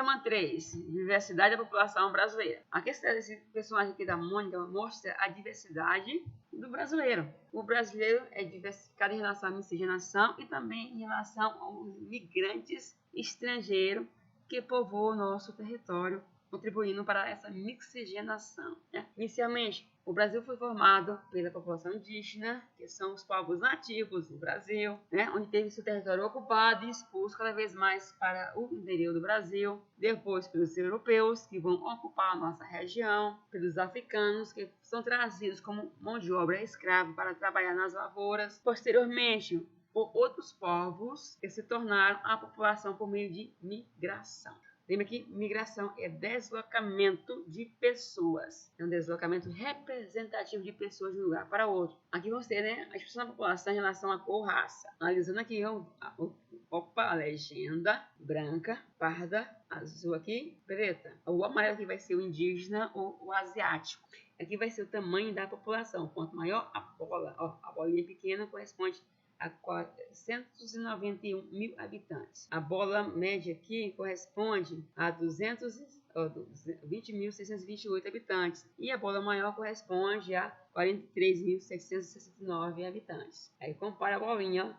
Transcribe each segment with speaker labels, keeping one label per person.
Speaker 1: Tema 3. Diversidade da população brasileira. Aqui esse personagem aqui da Mônica mostra a diversidade do brasileiro. O brasileiro é diversificado em relação à miscigenação e também em relação aos migrantes estrangeiros que povoam o nosso território, contribuindo para essa miscigenação. Inicialmente, o Brasil foi formado pela população indígena, que são os povos nativos do Brasil, onde teve seu território ocupado e expulso cada vez mais para o interior do Brasil. Depois, pelos europeus, que vão ocupar a nossa região, pelos africanos, que são trazidos como mão de obra escrava para trabalhar nas lavouras. Posteriormente, por outros povos que se tornaram a população por meio de migração. Lembra que migração é deslocamento de pessoas. É um deslocamento representativo de pessoas de um lugar para outro. Aqui vamos ter a expressão da população em relação à cor, raça. Analisando aqui a legenda branca, parda, azul aqui, preta. O amarelo aqui vai ser o indígena ou o asiático. Aqui vai ser o tamanho da população. Quanto maior a bola, a bolinha pequena corresponde a 491 mil habitantes. A bola média aqui corresponde a 20.628 habitantes. E a bola maior corresponde a 43.769 habitantes. Aí compara a bolinha,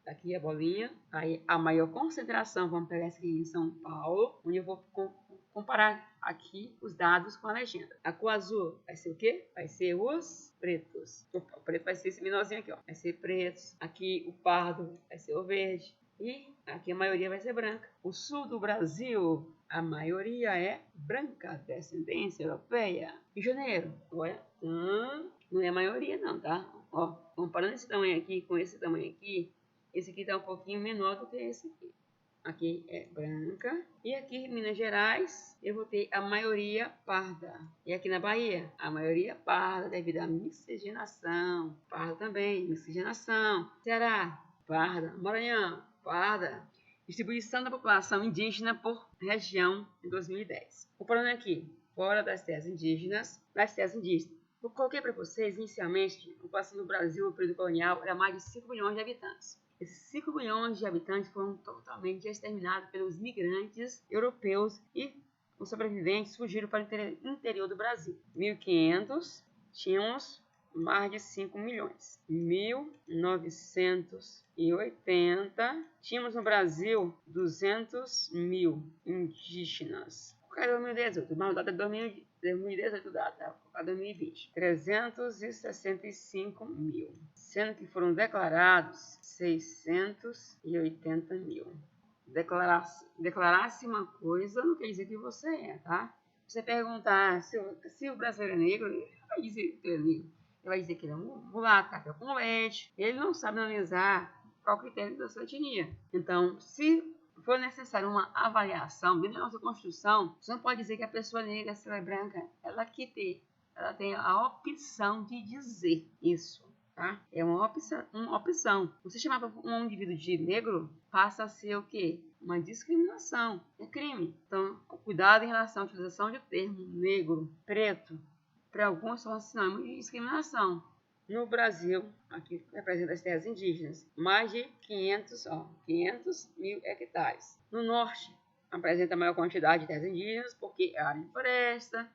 Speaker 1: aqui a bolinha. Aí a maior concentração, vamos pegar essa aqui em São Paulo, onde eu vou comparar aqui os dados com a legenda. A cor azul vai ser o quê? Vai ser os pretos. O preto vai ser esse menorzinho aqui, ó. Vai ser pretos. Aqui o pardo vai ser o verde. E aqui a maioria vai ser branca. O sul do Brasil, a maioria é branca, descendência europeia. Rio de Janeiro, olha, não é a maioria não, tá? Ó, comparando esse tamanho aqui com esse tamanho aqui, esse aqui tá um pouquinho menor do que esse aqui. Aqui é branca. E aqui em Minas Gerais, eu vou ter a maioria parda. E aqui na Bahia, a maioria parda devido à miscigenação. Parda também, miscigenação. Ceará, parda. Maranhão, parda. Distribuição da população indígena por região em 2010. Comparando aqui, fora das terras indígenas, Eu coloquei para vocês, inicialmente, a população do Brasil no período colonial era mais de 5 milhões de habitantes. Esses 5 milhões de habitantes foram totalmente exterminados pelos migrantes europeus e os sobreviventes fugiram para o interior do Brasil. Em 1500, tínhamos mais de 5 milhões. Em 1980, tínhamos no Brasil 200 mil indígenas. Por causa de 2018, mas o dado é 2018, data, por causa de 2020. 365 mil. Sendo que foram declarados 680 mil. Declarar-se uma coisa não quer dizer que você é, tá? Você perguntar se o brasileiro é negro, ele vai dizer que ele é negro. Ele vai dizer que ele é um mulato, café com leite. Ele não sabe analisar qual o critério da sua etnia. Então, se for necessário uma avaliação dentro da nossa Constituição, você não pode dizer que a pessoa negra, se ela é branca, ela tem a opção de dizer isso. Tá? É uma opção. Você chamar um indivíduo de negro passa a ser o quê? Uma discriminação. É crime. Então, cuidado em relação à utilização de termo negro, preto. Para alguns são sinônimos de discriminação. No Brasil, aqui representa as terras indígenas, mais de 500 mil hectares. No norte, apresenta a maior quantidade de terras indígenas, porque é área de floresta.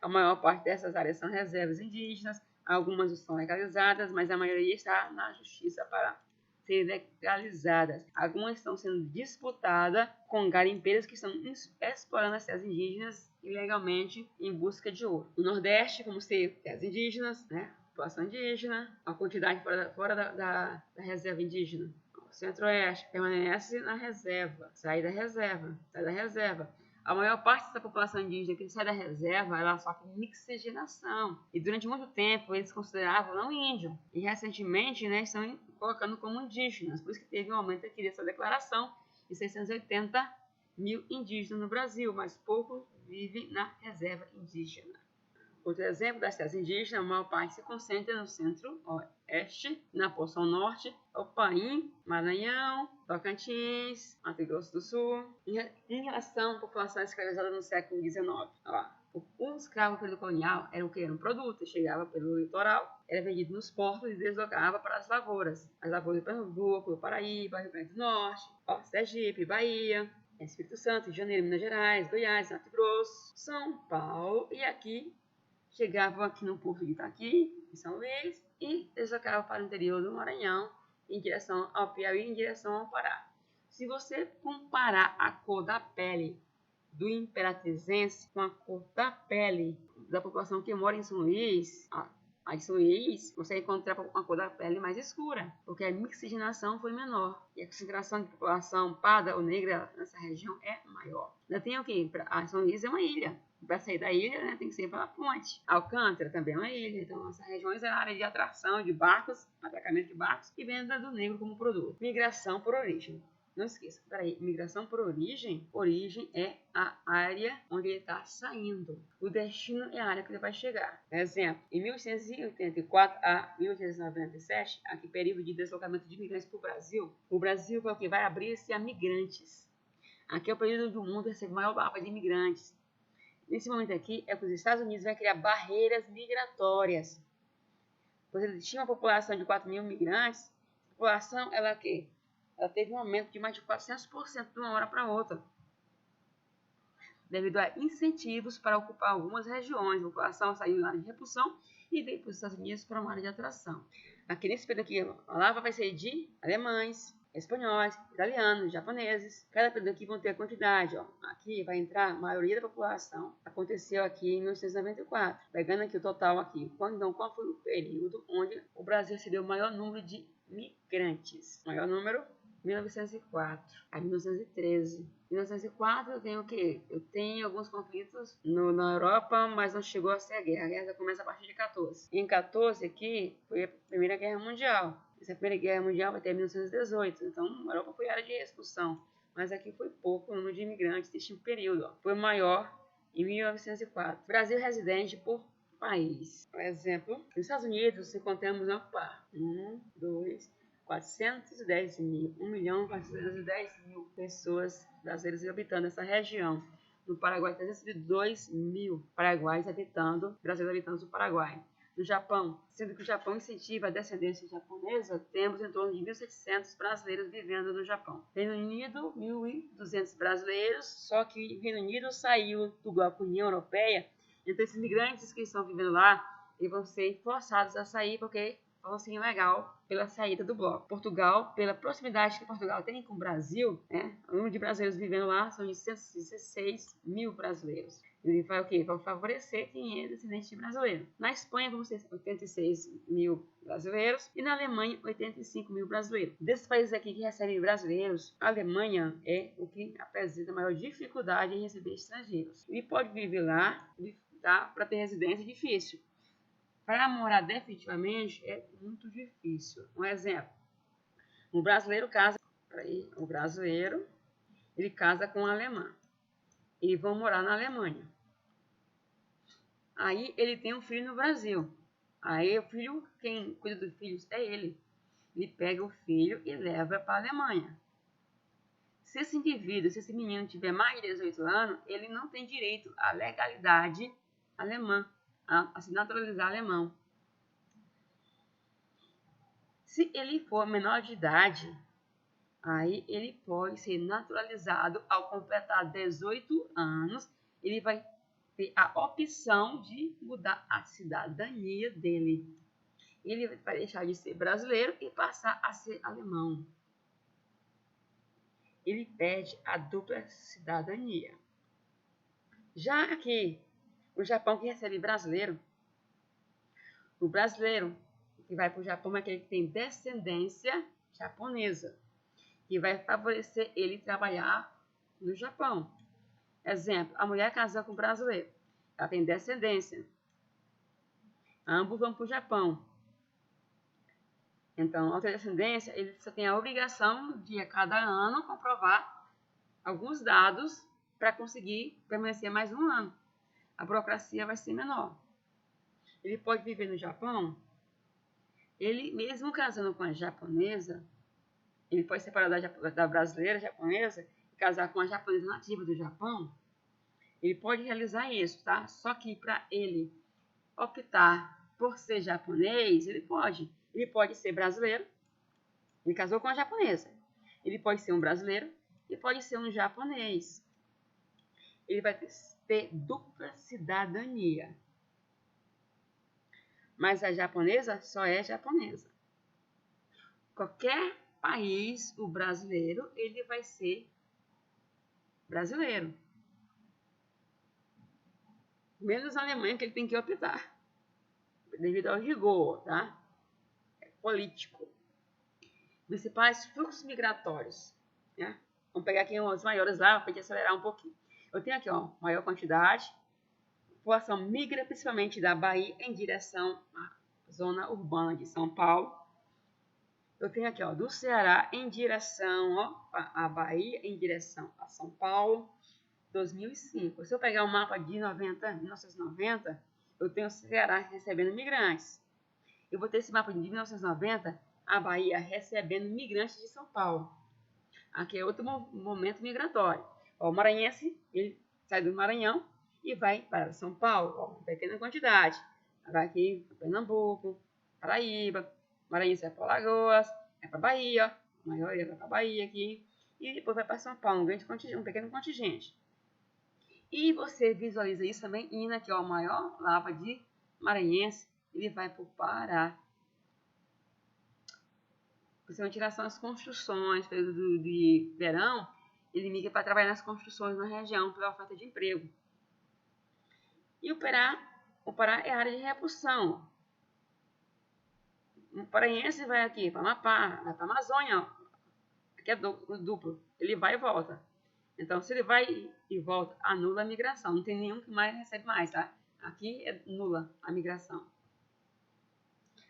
Speaker 1: A maior parte dessas áreas são reservas indígenas. Algumas estão legalizadas, mas a maioria está na justiça para serem legalizadas. Algumas estão sendo disputadas com garimpeiros que estão explorando as terras indígenas ilegalmente em busca de ouro. No Nordeste, vamos ter terras indígenas, população indígena, a quantidade fora da reserva indígena. O Centro-Oeste permanece na reserva, sai da reserva. A maior parte da população indígena que sai da reserva, ela sofre miscigenação. E durante muito tempo eles consideravam não índio. E recentemente, estão colocando como indígenas. Por isso que teve um aumento aqui dessa declaração de 680 mil indígenas no Brasil, mas poucos vivem na reserva indígena. Outro exemplo das terras indígenas, a maior parte se concentra no Centro-Oeste, na porção Norte, o Paim, Maranhão, Tocantins, Mato Grosso do Sul. Em relação à população escravizada no século XIX, o escravo no período colonial era o que? Era um produto, chegava pelo litoral, era vendido nos portos e deslocava para as lavouras. As lavouras de Pernambuco, Paraíba, Rio Grande do Norte, Sergipe, Bahia. Espírito Santo, Rio de Janeiro, Minas Gerais, Goiás, Mato Grosso, São Paulo, e aqui chegavam aqui no porto de Itaqui, em São Luís, e deslocavam para o interior do Maranhão, em direção ao Piauí, em direção ao Pará. Se você comparar a cor da pele do imperatrizense com a cor da pele da população que mora em São Luís, em São Luís, você vai encontrar uma cor da pele mais escura, porque a miscigenação foi menor e a concentração de população parda ou negra nessa região é maior. Ainda tem o quê? A São Luís é uma ilha. Para sair da ilha, né, tem que ser pela ponte. Alcântara também é uma ilha, então essas regiões é a área de atração de barcos, atracamento de barcos e venda do negro como produto. Migração por origem. Não esqueça, peraí, migração por origem. Origem é a área onde ele está saindo. O destino é a área que ele vai chegar. Exemplo, em 1884 a 1897, aqui período de deslocamento de imigrantes para o Brasil. O Brasil é o que vai abrir-se a migrantes. Aqui é o período onde o mundo recebe maior mapa de imigrantes. Nesse momento aqui é que os Estados Unidos vai criar barreiras migratórias. Pois ele tinha uma população de 4 mil migrantes. A população, ela o quê? Ela teve um aumento de mais de 400% de uma hora para outra, devido a incentivos para ocupar algumas regiões. A população saiu da área de repulsão e veio para os Estados Unidos para uma área de atração. Aqui nesse período aqui, a palavra vai ser de alemães, espanhóis, italianos, japoneses. Cada período aqui vão ter a quantidade. Ó. Aqui vai entrar a maioria da população. Aconteceu aqui em 1994. Pegando aqui o total aqui. Então, qual foi o período onde o Brasil recebeu o maior número de migrantes? O maior número? 1904 a 1913. 1904 eu tenho o quê? Eu tenho alguns conflitos na Europa, mas não chegou a ser a guerra. A guerra já começa a partir de 14. Em 14 aqui foi a Primeira Guerra Mundial. Essa Primeira Guerra Mundial vai ter 1918. Então a Europa foi área de expulsão. Mas aqui foi pouco o número de imigrantes neste período. Ó. Foi maior em 1904. Brasil residente por país. Por exemplo, nos Estados Unidos encontramos uma par. 410 mil, 1.410.000 pessoas brasileiras habitando essa região. No Paraguai, 302 mil paraguaios brasileiros habitando o Paraguai. No Japão, sendo que o Japão incentiva a descendência japonesa, temos em torno de 1.700 brasileiros vivendo no Japão. Reino Unido, 1.200 brasileiros, só que o Reino Unido saiu do bloco União Europeia, então esses imigrantes que estão vivendo lá, eles vão ser forçados a sair porque assim legal pela saída do bloco. Portugal, pela proximidade que Portugal tem com o Brasil, né? O número de brasileiros vivendo lá são de 116 mil brasileiros. Ele vai o quê? Vai favorecer quem é descendente de brasileiro. Na Espanha vamos ter 86 mil brasileiros e na Alemanha 85 mil brasileiros. Desses países aqui que recebem brasileiros, a Alemanha é o que apresenta a maior dificuldade em receber estrangeiros. E pode viver lá, tá? Para ter residência é difícil. Para morar definitivamente é muito difícil. Um exemplo, um brasileiro ele casa com uma alemã. E vão morar na Alemanha. Aí ele tem um filho no Brasil. Aí o filho, quem cuida dos filhos é ele. Ele pega o filho e leva para a Alemanha. Se esse indivíduo, se esse menino tiver mais de 18 anos, ele não tem direito à legalidade alemã, a se naturalizar alemão. Se ele for menor de idade, aí ele pode ser naturalizado ao completar 18 anos. Ele vai ter a opção de mudar a cidadania dele. Ele vai deixar de ser brasileiro e passar a ser alemão. Ele perde a dupla cidadania. Já aqui, o Japão que recebe brasileiro, o brasileiro que vai para o Japão é aquele que tem descendência japonesa, que vai favorecer ele trabalhar no Japão. Exemplo, a mulher casou com um brasileiro, ela tem descendência. Ambos vão para o Japão. Então, ao ter descendência, ele só tem a obrigação de, a cada ano, comprovar alguns dados para conseguir permanecer mais um ano. A burocracia vai ser menor. Ele pode viver no Japão. Ele, mesmo casando com a japonesa, ele pode separar da brasileira japonesa e casar com a japonesa nativa do Japão. Ele pode realizar isso, tá? Só que para ele optar por ser japonês, ele pode. Ele pode ser brasileiro. Ele casou com a japonesa. Ele pode ser um brasileiro e pode ser um japonês. Ele vai ter dupla cidadania. Mas a japonesa só é japonesa. Qualquer país, o brasileiro, ele vai ser brasileiro. Menos a Alemanha, que ele tem que optar. Devido ao rigor, tá? É político. Principais fluxos migratórios, né? Vamos pegar aqui os maiores lá, para gente acelerar um pouquinho. Eu tenho aqui, ó, maior quantidade. População migra principalmente da Bahia em direção à zona urbana de São Paulo. Eu tenho aqui, ó, do Ceará em direção, ó, à Bahia, em direção a São Paulo, 2005. Se eu pegar o mapa de 1990, eu tenho o Ceará recebendo migrantes. Eu vou ter esse mapa de 1990, a Bahia recebendo migrantes de São Paulo. Aqui é outro momento migratório. Ó, o maranhense, ele sai do Maranhão e vai para São Paulo, ó, pequena quantidade. Vai aqui para Pernambuco, Paraíba, maranhense vai para Alagoas, vai para Bahia, a maioria vai para Bahia aqui, e depois vai para São Paulo, um pequeno contingente. E você visualiza isso também indo aqui, ó, o maior lava de maranhense, ele vai para o Pará. Principalmente em relação às construções, período de verão, ele migra para trabalhar nas construções na região pela oferta de emprego. E o Pará é a área de repulsão. O paraense vai aqui para Amapá, vai para a Amazônia, ó. Aqui é duplo, ele vai e volta. Então, se ele vai e volta, anula a migração. Não tem nenhum que mais recebe mais, tá? Aqui é nula a migração.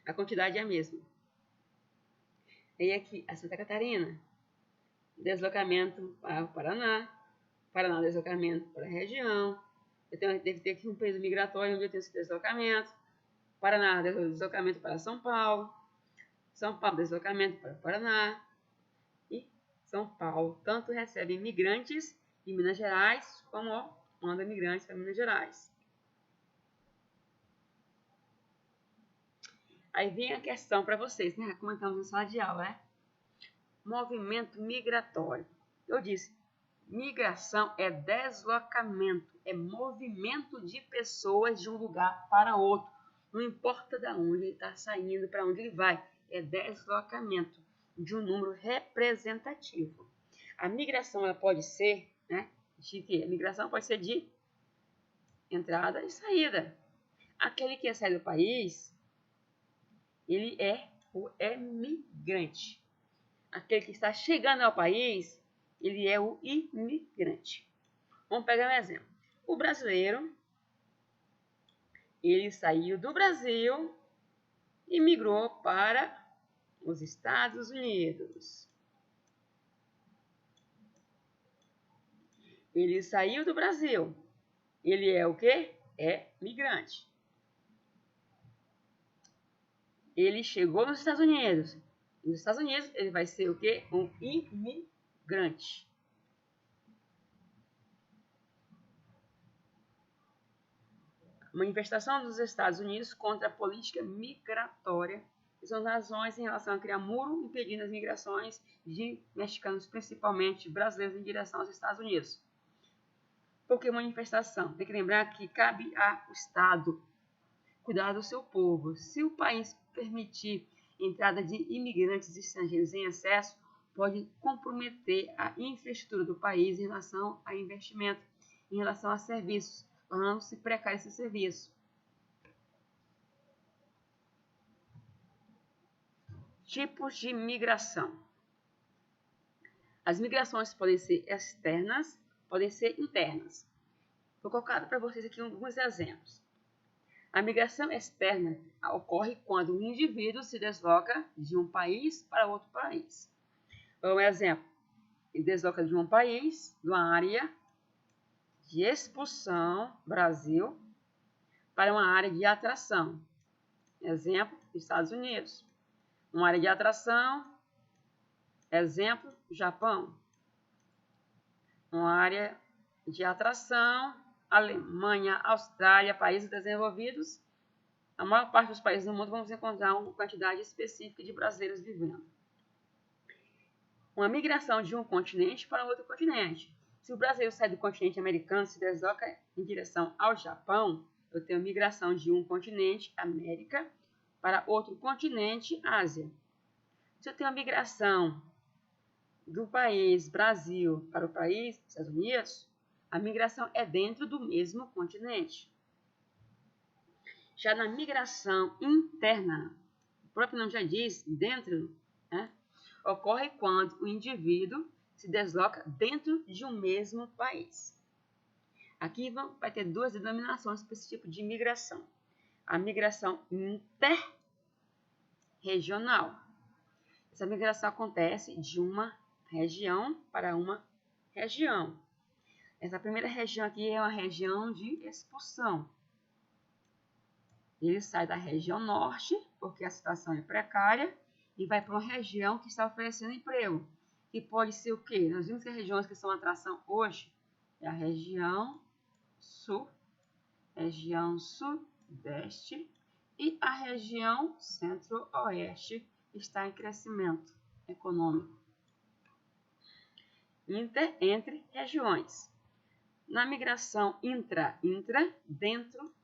Speaker 1: A quantidade é a mesma. E aqui, a Santa Catarina, deslocamento para o Paraná, deslocamento para a região. Deve ter aqui um período migratório onde eu tenho esse deslocamento. Paraná, deslocamento para São Paulo. São Paulo, deslocamento para o Paraná. E São Paulo tanto recebe imigrantes de Minas Gerais, como manda imigrantes para Minas Gerais. Aí vem a questão para vocês, né? Comentamos na sala de aula, né? Movimento migratório. Eu disse, migração é deslocamento, é movimento de pessoas de um lugar para outro. Não importa de onde ele está saindo, para onde ele vai, é deslocamento de um número representativo. A migração ela pode ser, né? A migração pode ser de entrada e saída. Aquele que quer sair do país, ele é o emigrante. Aquele que está chegando ao país, ele é o imigrante. Vamos pegar um exemplo. O brasileiro, ele saiu do Brasil e migrou para os Estados Unidos. Ele saiu do Brasil. Ele é o quê? É migrante. Ele chegou nos Estados Unidos. Nos Estados Unidos, ele vai ser o quê? Um imigrante. Manifestação dos Estados Unidos contra a política migratória. São razões em relação a criar muro impedindo as migrações de mexicanos, principalmente brasileiros, em direção aos Estados Unidos. Por que manifestação? Tem que lembrar que cabe ao Estado cuidar do seu povo. Se o país permitir entrada de imigrantes estrangeiros em excesso, pode comprometer a infraestrutura do país em relação a investimento, em relação a serviços, tornando-se precário esse serviço. Tipos de migração. As migrações podem ser externas, podem ser internas. Vou colocar para vocês aqui alguns exemplos. A migração externa ocorre quando um indivíduo se desloca de um país para outro país. Um exemplo, ele desloca de um país, de uma área de expulsão, Brasil, para uma área de atração. Exemplo, Estados Unidos. Uma área de atração, exemplo, Japão. Uma área de atração, Alemanha, Austrália, países desenvolvidos. A maior parte dos países do mundo vamos encontrar uma quantidade específica de brasileiros vivendo. Uma migração de um continente para outro continente. Se o Brasil sai do continente americano e se desloca em direção ao Japão, eu tenho migração de um continente, América, para outro continente, Ásia. Se eu tenho a migração do país Brasil para o país Estados Unidos, a migração é dentro do mesmo continente. Já na migração interna, o próprio nome já diz, dentro, né, ocorre quando o indivíduo se desloca dentro de um mesmo país. Aqui vai ter duas denominações para esse tipo de migração. A migração interregional. Essa migração acontece de uma região para uma região. Essa primeira região aqui é uma região de expulsão. Ele sai da região norte, porque a situação é precária, e vai para uma região que está oferecendo emprego. Que pode ser o quê? Nós vimos que as regiões que são atração hoje é a região sul, região sudeste e a região centro-oeste está em crescimento econômico. Entre regiões. Na migração intra, dentro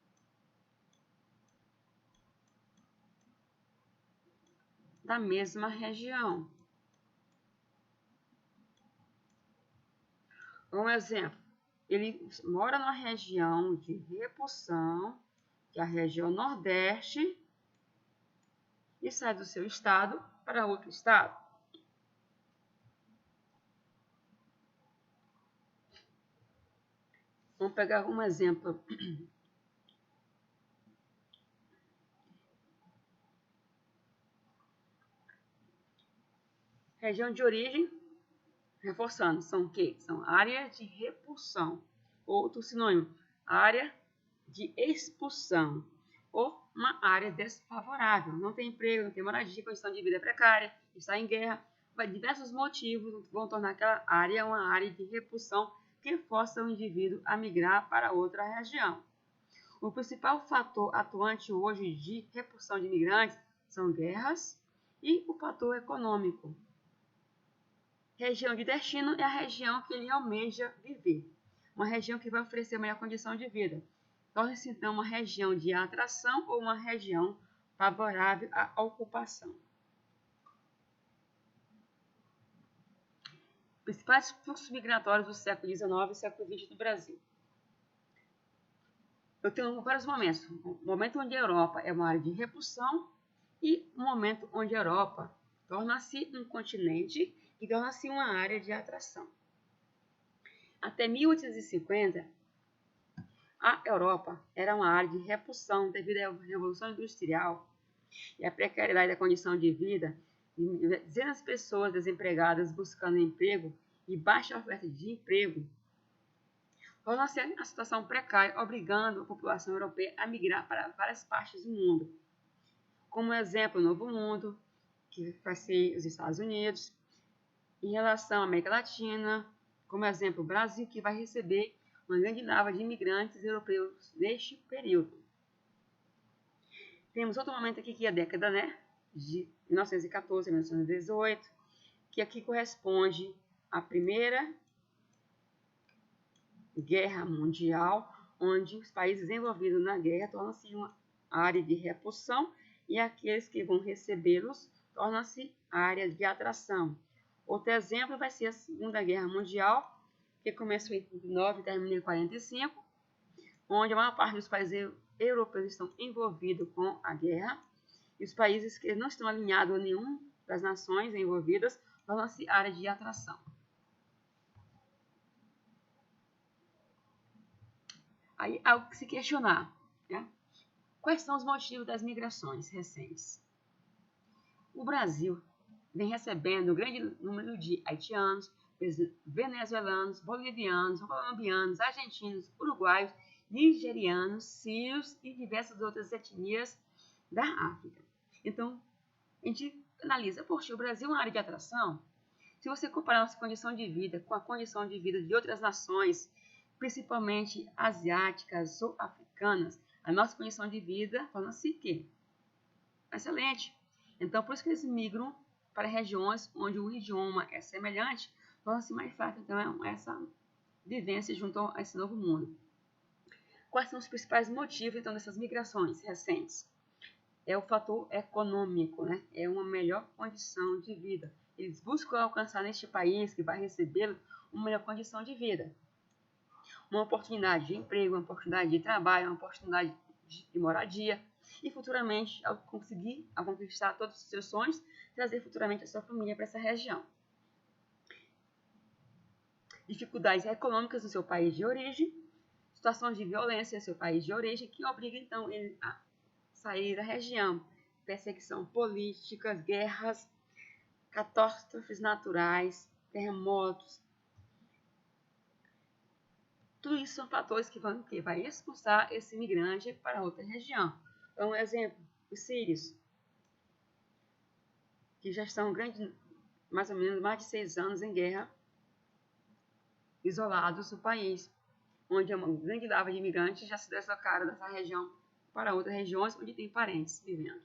Speaker 1: da mesma região. Um exemplo, ele mora numa região de repulsão, que é a região nordeste, e sai do seu estado para outro estado. Vamos pegar um exemplo. Região de origem, reforçando, são o quê? São áreas de repulsão. Outro sinônimo, área de expulsão. Ou uma área desfavorável. Não tem emprego, não tem moradia, condição de vida precária, está em guerra. Diversos motivos vão tornar aquela área uma área de repulsão que força o indivíduo a migrar para outra região. O principal fator atuante hoje de repulsão de imigrantes são guerras e o fator econômico. Região de destino é a região que ele almeja viver, uma região que vai oferecer melhor condição de vida. Torna-se então uma região de atração ou uma região favorável à ocupação. Principais fluxos migratórios do século XIX e século XX no Brasil. Eu tenho vários momentos. Um momento onde a Europa é uma área de repulsão e um momento onde a Europa torna-se um continente e torna-se uma área de atração. Até 1850, a Europa era uma área de repulsão devido à Revolução Industrial e à precariedade da condição de vida, dezenas de pessoas desempregadas buscando emprego e baixa oferta de emprego. Torna-se a situação precária, obrigando a população europeia a migrar para várias partes do mundo. Como exemplo, o Novo Mundo, que vai ser os Estados Unidos. Em relação à América Latina, como exemplo, o Brasil, que vai receber uma grande leva de imigrantes europeus neste período. Temos outro momento aqui que é a década, de 1914 a 1918, que aqui corresponde à Primeira Guerra Mundial, onde os países envolvidos na guerra tornam-se uma área de repulsão e aqueles que vão recebê-los tornam-se área de atração. Outro exemplo vai ser a Segunda Guerra Mundial, que começou em 19 e terminou em 45, onde a maior parte dos países europeus estão envolvidos com a guerra, e os países que não estão alinhados a nenhuma das nações envolvidas tornam-se área de atração. Aí, algo que se questionar, né? Quais são os motivos das migrações recentes? O Brasil vem recebendo um grande número de haitianos, venezuelanos, bolivianos, colombianos, argentinos, uruguaios, nigerianos, sírios e diversas outras etnias da África. Então, a gente analisa, poxa, o Brasil é uma área de atração? Se você comparar a nossa condição de vida com a condição de vida de outras nações, principalmente asiáticas ou africanas, a nossa condição de vida torna-se quê? Excelente. Então, por isso que eles migram para regiões onde o idioma é semelhante, torna-se mais fácil, então, essa vivência junto a esse novo mundo. Quais são os principais motivos, então, dessas migrações recentes? É o fator econômico, né? É uma melhor condição de vida. Eles buscam alcançar neste país que vai recebê-lo uma melhor condição de vida. Uma oportunidade de emprego, uma oportunidade de trabalho, uma oportunidade de moradia. E futuramente, ao conquistar todos os seus sonhos, trazer futuramente a sua família para essa região. Dificuldades econômicas no seu país de origem, situações de violência no seu país de origem, que obriga então ele a sair da região. Perseguição política, guerras, catástrofes naturais, terremotos. Tudo isso são fatores que vai expulsar esse imigrante para outra região. Então, um exemplo, os sírios, que já estão mais ou menos mais de 6 anos em guerra, isolados no país, onde uma grande lava de imigrantes já se deslocaram dessa região para outras regiões onde tem parentes vivendo.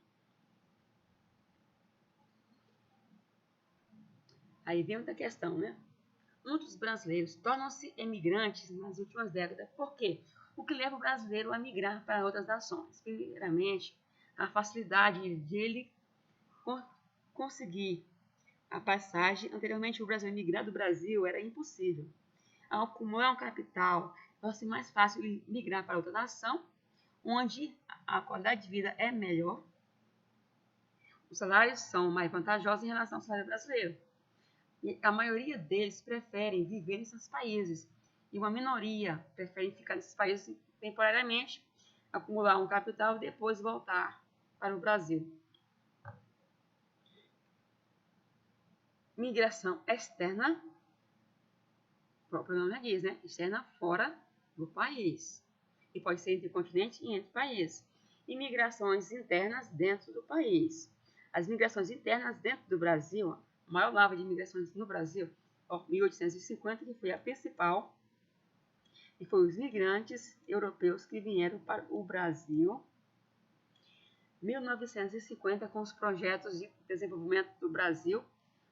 Speaker 1: Aí vem outra questão, né? Muitos brasileiros tornam-se emigrantes nas últimas décadas. Por quê? O que leva o brasileiro a migrar para outras nações? Primeiramente, a facilidade de ele conseguir a passagem. Anteriormente, o Brasil migrar do Brasil era impossível. Ao acumular um capital, torna-se mais fácil migrar para outra nação, onde a qualidade de vida é melhor, os salários são mais vantajosos em relação ao salário brasileiro. E a maioria deles preferem viver nesses países, e uma minoria prefere ficar nesses países temporariamente, acumular um capital e depois voltar para o Brasil. Migração externa, o próprio nome já diz, né? Externa fora do país. E pode ser entre continentes e entre países. E migrações internas dentro do país. As migrações internas dentro do Brasil, a maior lava de migrações no Brasil, 1850, que foi a principal, e foi os migrantes europeus que vieram para o Brasil. 1950, com os projetos de desenvolvimento do Brasil,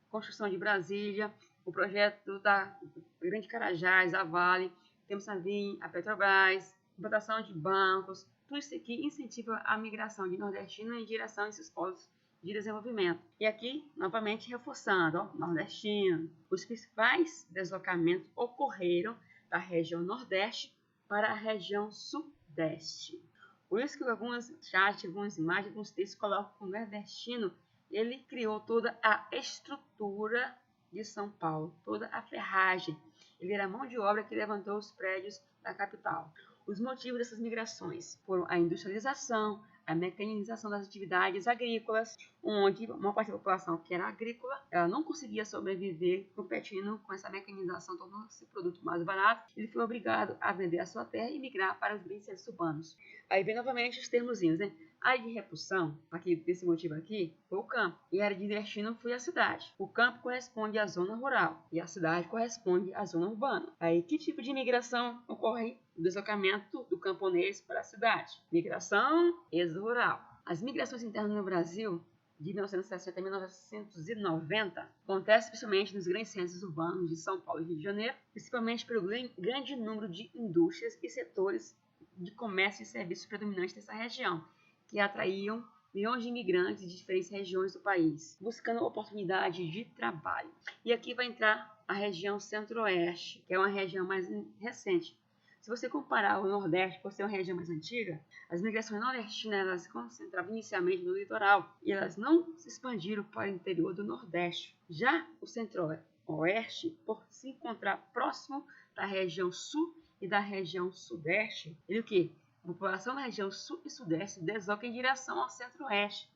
Speaker 1: construção de Brasília, o projeto da Grande Carajás, a Vale, temos também a Petrobras, implantação de bancos, tudo isso aqui incentiva a migração de nordestino em direção a esses polos de desenvolvimento. E aqui, novamente, reforçando, nordestino. Os principais deslocamentos ocorreram da região nordeste para a região sudeste. Por isso que algumas charts, algumas imagens, alguns textos colocam que o nordestino, ele criou toda a estrutura de São Paulo, toda a ferragem. Ele era a mão de obra que levantou os prédios da capital. Os motivos dessas migrações foram a industrialização, a mecanização das atividades agrícolas, onde uma parte da população que era agrícola, ela não conseguia sobreviver competindo com essa mecanização, tornando esse produto mais barato. Ele foi obrigado a vender a sua terra e migrar para os bens urbanos. Aí vem novamente os termozinhos, né? A área de repulsão, aqui, desse motivo aqui, foi o campo. E a área de destino foi a cidade. O campo corresponde à zona rural e a cidade corresponde à zona urbana. Aí, que tipo de migração ocorre? O deslocamento do camponês para a cidade. Migração ex-rural. As migrações internas no Brasil, de 1960 a 1990, acontecem principalmente nos grandes centros urbanos de São Paulo e Rio de Janeiro, principalmente pelo grande número de indústrias e setores de comércio e serviços predominantes dessa região, que atraíam milhões de imigrantes de diferentes regiões do país, buscando oportunidade de trabalho. E aqui vai entrar a região centro-oeste, que é uma região mais recente. Se você comparar o Nordeste, por ser uma região mais antiga, as migrações nordestinas elas se concentravam inicialmente no litoral e elas não se expandiram para o interior do Nordeste. Já o centro-oeste, por se encontrar próximo da região sul e da região sudeste, ele o quê? A população da região sul e sudeste desloca em direção ao centro-oeste,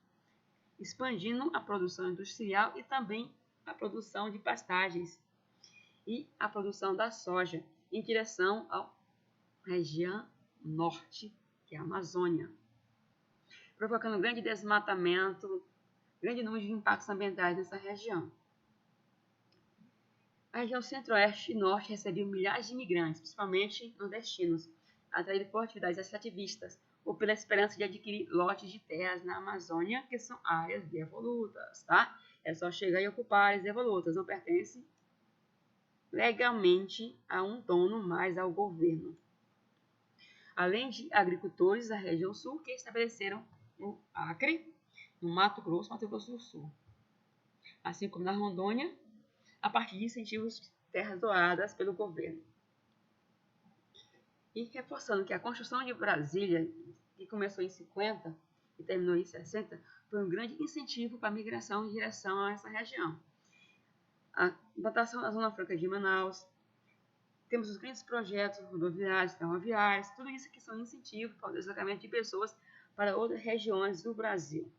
Speaker 1: expandindo a produção industrial e também a produção de pastagens e a produção da soja em direção à região norte, que é a Amazônia, provocando grande desmatamento, grande número de impactos ambientais nessa região. A região centro-oeste e norte recebeu milhares de imigrantes, principalmente nordestinos, atraídos por atividades extrativistas ou pela esperança de adquirir lotes de terras na Amazônia, que são áreas devolutas, tá? É só chegar e ocupar as devolutas, não pertence legalmente a um dono, mas ao governo. Além de agricultores da região sul que estabeleceram no Acre, no Mato Grosso do Sul, assim como na Rondônia, a partir de incentivos de terras doadas pelo governo. E reforçando que a construção de Brasília, que começou em 50 e terminou em 60, foi um grande incentivo para a migração em direção a essa região. A implantação da Zona Franca de Manaus, temos os grandes projetos rodoviários, ferroviários, tudo isso que são incentivos para o deslocamento de pessoas para outras regiões do Brasil.